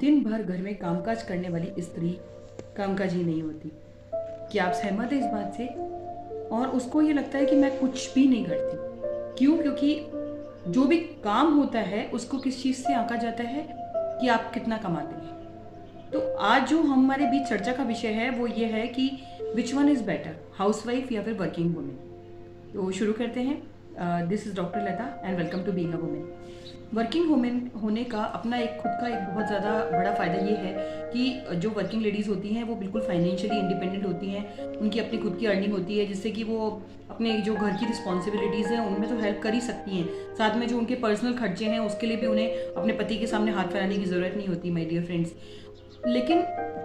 दिन भर घर में कामकाज करने वाली स्त्री कामकाजी नहीं होती। क्या आप सहमत हैं इस बात से? और उसको ये लगता है कि मैं कुछ भी नहीं करती। क्यों? क्योंकि जो भी काम होता है उसको किस चीज़ से आंका जाता है कि आप कितना कमाते हैं। तो आज जो हमारे बीच चर्चा का विषय है वो ये है कि which one is better, housewife या फिर वर्किंग वुमेन। तो शुरू करते हैं। This is doctor Lata and welcome to being a women. Working women होने का अपना एक खुद का एक बहुत ज़्यादा बड़ा फ़ायदा ये है कि जो वर्किंग लेडीज़ होती हैं वो बिल्कुल फाइनेंशियली इंडिपेंडेंट होती हैं। उनकी अपनी खुद की अर्निंग होती है जिससे कि वो अपने जो घर की रिस्पॉन्सिबिलिटीज़ हैं उनमें तो हेल्प कर ही सकती हैं। साथ में जो उनके पर्सनल खर्चे हैं उसके लिए भी उन्हें अपने पति के सामने हाथ फैलाने की ज़रूरत नहीं होती, माय डियर फ्रेंड्स। लेकिन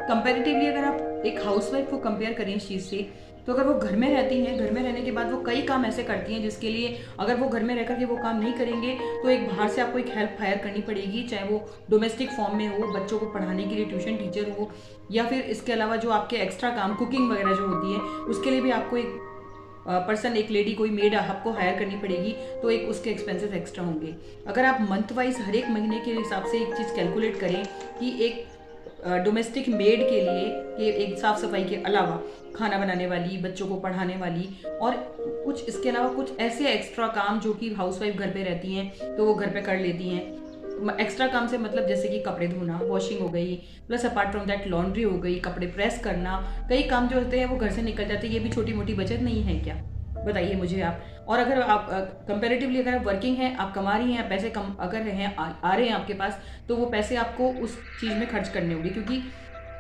कंपैरेटिवली अगर आप एक हाउसवाइफ को कंपेयर करें इस चीज़ से, तो अगर वो घर में रहती हैं, घर में रहने के बाद वो कई काम ऐसे करती हैं जिसके लिए अगर वो घर में रह करके वो काम नहीं करेंगे तो एक बाहर से आपको एक हेल्प हायर करनी पड़ेगी, चाहे वो डोमेस्टिक फॉर्म में हो, बच्चों को पढ़ाने के लिए ट्यूशन टीचर हो, या फिर इसके अलावा जो आपके एक्स्ट्रा काम कुकिंग वगैरह जो होती है उसके लिए भी आपको एक पर्सन, एक लेडी, कोई मेड आपको हायर करनी पड़ेगी। तो एक उसके एक्सपेंसेस एक्स्ट्रा होंगे। अगर आप मंथ वाइज हर एक महीने के हिसाब से एक चीज़ कैलकुलेट करें कि एक डोमेस्टिक मेड के लिए कि एक साफ सफाई के अलावा खाना बनाने वाली, बच्चों को पढ़ाने वाली और कुछ इसके अलावा कुछ ऐसे एक्स्ट्रा काम जो कि हाउसवाइफ घर पे रहती हैं तो वो घर पे कर लेती हैं। एक्स्ट्रा काम से मतलब जैसे कि कपड़े धोना, वॉशिंग हो गई, plus apart from that laundry हो गई, कपड़े प्रेस करना, कई काम जो होते हैं वो घर से निकल जाते हैं। ये भी छोटी मोटी बचत नहीं है क्या? बताइए मुझे आप। और अगर आप कंपैरेटिवली अगर आप वर्किंग हैं, आप कमा रही हैं, पैसे कम अगर हैं आ रहे हैं आपके पास, तो वो पैसे आपको उस चीज़ में खर्च करने होंगे क्योंकि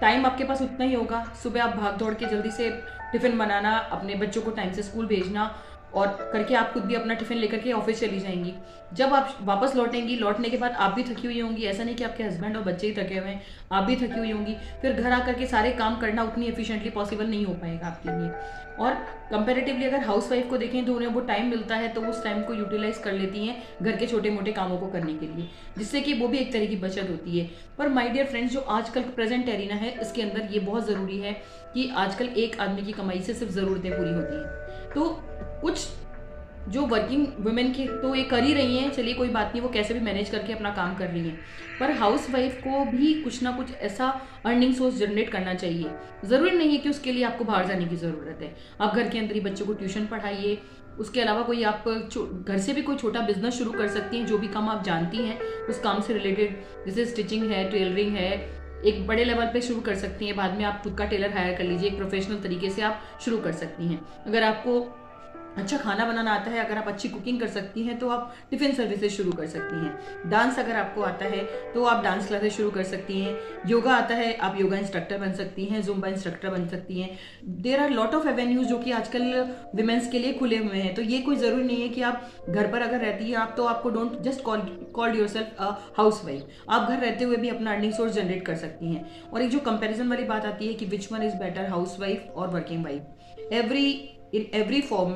टाइम आपके पास उतना ही होगा। सुबह आप भाग दौड़ के जल्दी से टिफ़िन बनाना, अपने बच्चों को टाइम से स्कूल भेजना और करके आप खुद भी अपना टिफ़िन लेकर के ऑफिस चली जाएंगी। जब आप वापस लौटेंगी, लौटने के बाद आप भी थकी हुई होंगी। ऐसा नहीं कि आपके हस्बैंड और बच्चे ही थके हुए हैं, आप भी थकी हुई होंगी। फिर घर आकर के सारे काम करना उतनी एफिशिएंटली पॉसिबल नहीं हो पाएगा आपके लिए। और कंपैरेटिवली अगर हाउसवाइफ को देखें तो उन्हें वो टाइम मिलता है तो उस टाइम को यूटिलाइज कर लेती हैं घर के छोटे मोटे कामों को करने के लिए, जिससे कि वो भी एक तरह की बचत होती है। पर माय डियर फ्रेंड्स, जो आजकल प्रेजेंट एरिना है इसके अंदर ये बहुत ज़रूरी है कि आजकल एक आदमी की कमाई से सिर्फ ज़रूरतें पूरी होती हैं। तो कुछ जो वर्किंग वुमेन की तो ये कर ही रही हैं, चलिए कोई बात नहीं, वो कैसे भी मैनेज करके अपना काम कर रही हैं। पर हाउस वाइफ को भी कुछ ना कुछ ऐसा अर्निंग सोर्स जनरेट करना चाहिए। ज़रूरी नहीं है कि उसके लिए आपको बाहर जाने की ज़रूरत है। आप घर के अंदर ही बच्चों को ट्यूशन पढ़ाइए। उसके अलावा कोई आप घर से भी कोई छोटा बिजनेस शुरू कर सकती हैं, जो भी काम आप जानती हैं उस काम से रिलेटेड, जैसे स्टिचिंग है, टेलरिंग है, एक बड़े लेवल पे शुरू कर सकती हैं। बाद में आप खुद का टेलर हायर कर लीजिए, एक प्रोफेशनल तरीके से आप शुरू कर सकती हैं। अगर आपको अच्छा खाना बनाना आता है, अगर आप अच्छी कुकिंग कर सकती हैं तो आप टिफ़िन सर्विसेज शुरू कर सकती हैं। डांस अगर आपको आता है तो आप डांस क्लासेस शुरू कर सकती हैं। योगा आता है, आप योगा इंस्ट्रक्टर बन सकती हैं, जुम्बा इंस्ट्रक्टर बन सकती हैं। There are lot of avenues जो कि आजकल विमेंस के लिए खुले हुए हैं। तो ये कोई ज़रूरी नहीं है कि आप घर पर अगर रहती हैं आप तो आपको don't just called your self a house wife. आप घर रहते हुए भी अपना अर्निंग सोर्स जनरेट कर सकती हैं। और एक जो कंपेरिजन वाली बात आती है कि which one is better, house wife और working wife, in every form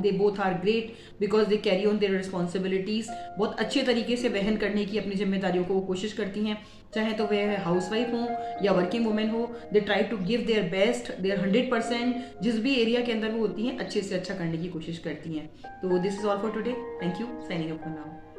they both are great because they carry on their responsibilities। बहुत अच्छे तरीके से वहन करने की अपनी जिम्मेदारियों को वो कोशिश करती हैं, चाहे तो वह हाउस वाइफ हो या वर्किंग वुमेन हो। They try to give their best, their 100%, जिस भी एरिया के अंदर वो होती हैं अच्छे से अच्छा करने की कोशिश करती हैं। तो this is all for today. Thank you, signing up for now.